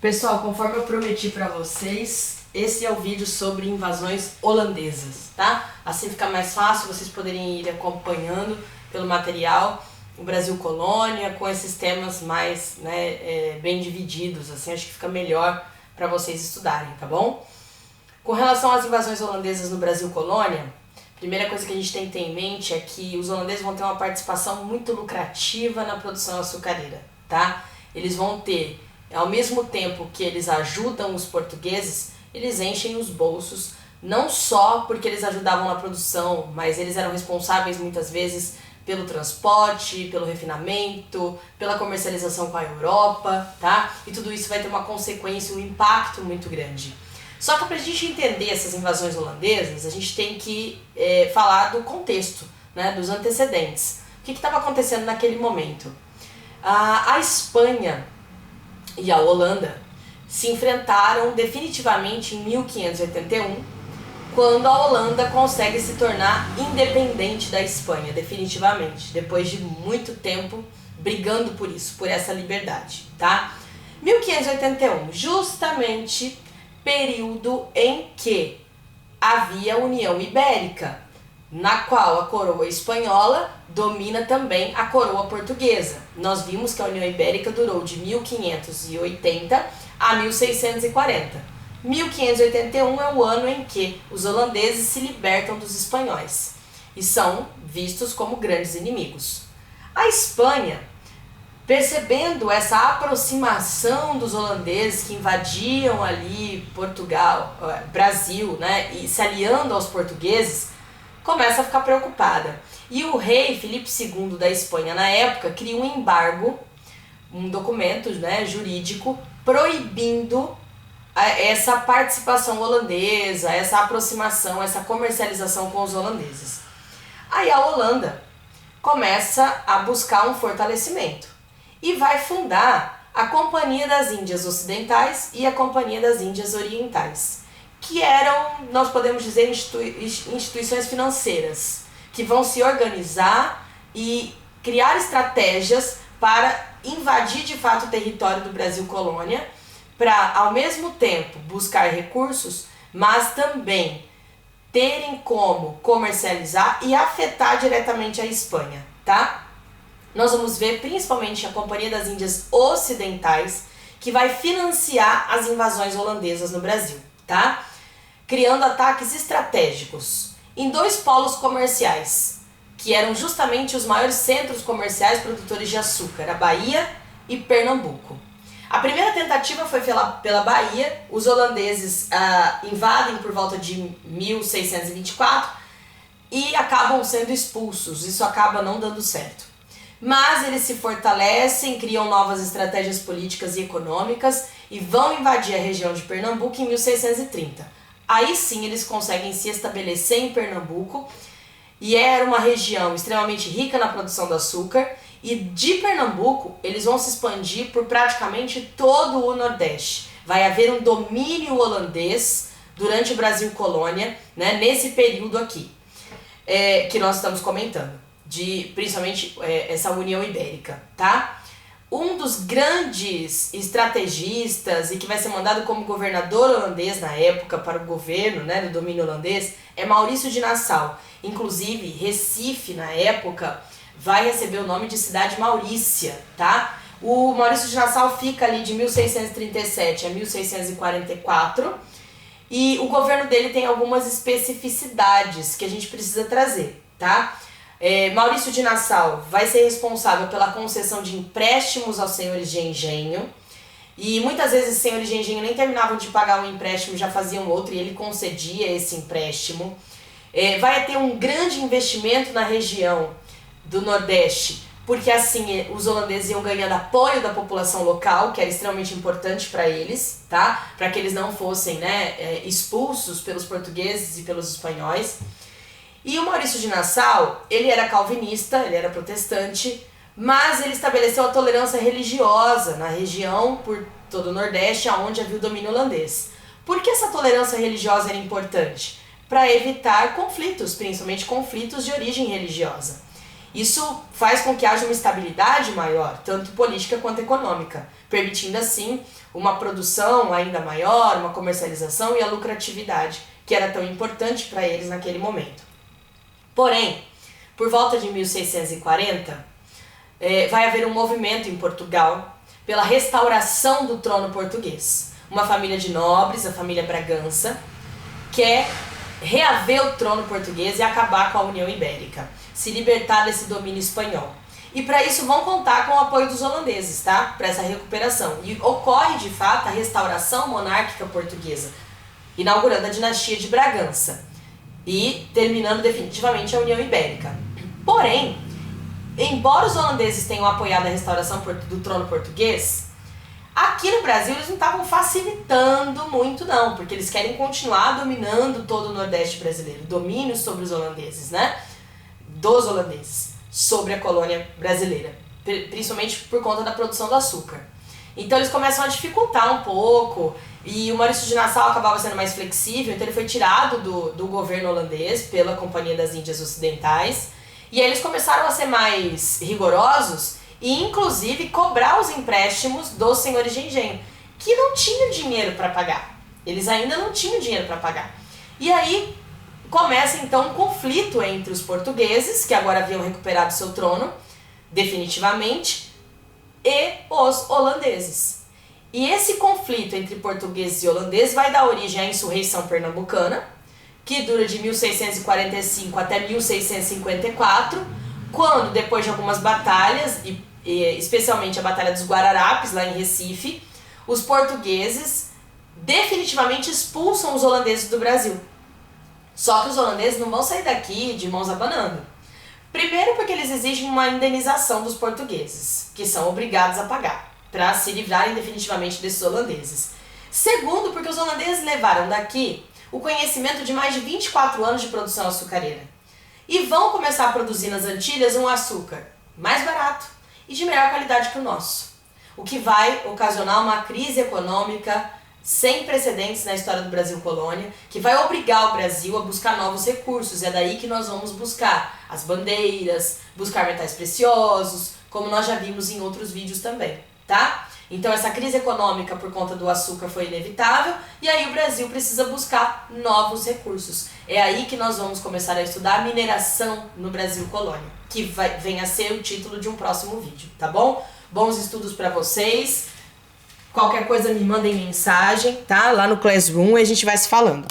Pessoal, conforme eu prometi pra vocês, esse é o vídeo sobre invasões holandesas, tá? Assim fica mais fácil vocês poderem ir acompanhando pelo material o Brasil Colônia, com esses temas mais bem divididos, assim acho que fica melhor para vocês estudarem, tá bom? Com relação às invasões holandesas no Brasil Colônia, a primeira coisa que a gente tem que ter em mente é que os holandeses vão ter uma participação muito lucrativa na produção açucareira, tá? Eles vão ter, ao mesmo tempo que eles ajudam os portugueses, eles enchem os bolsos, não só porque eles ajudavam na produção, mas eles eram responsáveis muitas vezes pelo transporte, pelo refinamento, pela comercialização com a Europa, tá? E tudo isso vai ter uma consequência, um impacto muito grande. Só que para a gente entender essas invasões holandesas, a gente tem que falar do contexto, né, dos antecedentes. O que estava acontecendo naquele momento? A Espanha e a Holanda se enfrentaram definitivamente em 1581, quando a Holanda consegue se tornar independente da Espanha, definitivamente, depois de muito tempo brigando por isso, por essa liberdade, tá? 1581, justamente período em que havia a União Ibérica, na qual a coroa espanhola domina também a coroa portuguesa. Nós vimos que a União Ibérica durou de 1580 a 1640. 1581 é o ano em que os holandeses se libertam dos espanhóis e são vistos como grandes inimigos. A Espanha, percebendo essa aproximação dos holandeses que invadiam ali Portugal, Brasil, né, e se aliando aos portugueses, começa a ficar preocupada. E o rei Filipe II da Espanha, na época, cria um embargo, um documento, né, jurídico, proibindo essa participação holandesa, essa aproximação, essa comercialização com os holandeses. Aí a Holanda começa a buscar um fortalecimento e vai fundar a Companhia das Índias Ocidentais e a Companhia das Índias Orientais, que eram, nós podemos dizer, instituições financeiras, que vão se organizar e criar estratégias para invadir de fato o território do Brasil Colônia, para ao mesmo tempo buscar recursos, mas também terem como comercializar e afetar diretamente a Espanha, tá? Nós vamos ver principalmente a Companhia das Índias Ocidentais, que vai financiar as invasões holandesas no Brasil, tá? Criando ataques estratégicos em dois polos comerciais, que eram justamente os maiores centros comerciais produtores de açúcar, a Bahia e Pernambuco. A primeira tentativa foi pela Bahia, os holandeses invadem por volta de 1624 e acabam sendo expulsos, isso acaba não dando certo. Mas eles se fortalecem, criam novas estratégias políticas e econômicas e vão invadir a região de Pernambuco em 1630. Aí sim eles conseguem se estabelecer em Pernambuco e era uma região extremamente rica na produção do açúcar. E de Pernambuco, eles vão se expandir por praticamente todo o Nordeste. Vai haver um domínio holandês durante o Brasil Colônia, né, nesse período aqui, que nós estamos comentando, principalmente essa União Ibérica, tá? Um dos grandes estrategistas e que vai ser mandado como governador holandês na época para o governo, né, do domínio holandês é Maurício de Nassau. Inclusive, Recife, na época, vai receber o nome de Cidade Maurícia, tá? O Maurício de Nassau fica ali de 1637 a 1644 e o governo dele tem algumas especificidades que a gente precisa trazer, tá? Maurício de Nassau vai ser responsável pela concessão de empréstimos aos senhores de engenho e muitas vezes os senhores de engenho nem terminavam de pagar um empréstimo, já faziam outro e ele concedia esse empréstimo. Vai ter um grande investimento na região do Nordeste, porque assim os holandeses iam ganhando apoio da população local, que era extremamente importante para eles, tá? Para que eles não fossem, expulsos pelos portugueses e pelos espanhóis. E o Maurício de Nassau, ele era calvinista, ele era protestante, mas ele estabeleceu a tolerância religiosa na região por todo o Nordeste, onde havia o domínio holandês. Por que essa tolerância religiosa era importante? Para evitar conflitos, principalmente conflitos de origem religiosa. Isso faz com que haja uma estabilidade maior, tanto política quanto econômica, permitindo assim uma produção ainda maior, uma comercialização e a lucratividade, que era tão importante para eles naquele momento. Porém, por volta de 1640, vai haver um movimento em Portugal pela restauração do trono português. Uma família de nobres, a família Bragança, quer reaver o trono português e acabar com a União Ibérica, se libertar desse domínio espanhol. E para isso vão contar com o apoio dos holandeses, tá? Para essa recuperação. E ocorre de fato a restauração monárquica portuguesa, inaugurando a dinastia de Bragança e terminando definitivamente a União Ibérica. Porém, embora os holandeses tenham apoiado a restauração do trono português, aqui no Brasil eles não estavam facilitando muito não, porque eles querem continuar dominando todo o Nordeste brasileiro, domínio sobre os holandeses, né? Dos holandeses sobre a colônia brasileira, principalmente por conta da produção do açúcar. Então eles começam a dificultar um pouco, e o Maurício de Nassau acabava sendo mais flexível, então ele foi tirado do governo holandês pela Companhia das Índias Ocidentais, e aí eles começaram a ser mais rigorosos e inclusive cobrar os empréstimos dos senhores de engenho, que não tinham dinheiro para pagar. Eles ainda não tinham dinheiro para pagar. E aí começa então um conflito entre os portugueses, que agora haviam recuperado seu trono definitivamente, e os holandeses. E esse conflito entre portugueses e holandeses vai dar origem à insurreição pernambucana, que dura de 1645 até 1654, quando, depois de algumas batalhas, especialmente a Batalha dos Guararapes, lá em Recife, os portugueses definitivamente expulsam os holandeses do Brasil. Só que os holandeses não vão sair daqui de mãos abanando. Primeiro porque eles exigem uma indenização dos portugueses, que são obrigados a pagar, para se livrarem definitivamente desses holandeses. Segundo, porque os holandeses levaram daqui o conhecimento de mais de 24 anos de produção açucareira. E vão começar a produzir nas Antilhas um açúcar mais barato e de melhor qualidade que o nosso. O que vai ocasionar uma crise econômica sem precedentes na história do Brasil colônia, que vai obrigar o Brasil a buscar novos recursos. É daí que nós vamos buscar as bandeiras, buscar metais preciosos, como nós já vimos em outros vídeos também, tá? Então essa crise econômica por conta do açúcar foi inevitável e aí o Brasil precisa buscar novos recursos. É aí que nós vamos começar a estudar a mineração no Brasil colônia, que vem a ser o título de um próximo vídeo, tá bom? Bons estudos para vocês. Qualquer coisa me mandem mensagem, tá? Lá no Classroom e a gente vai se falando.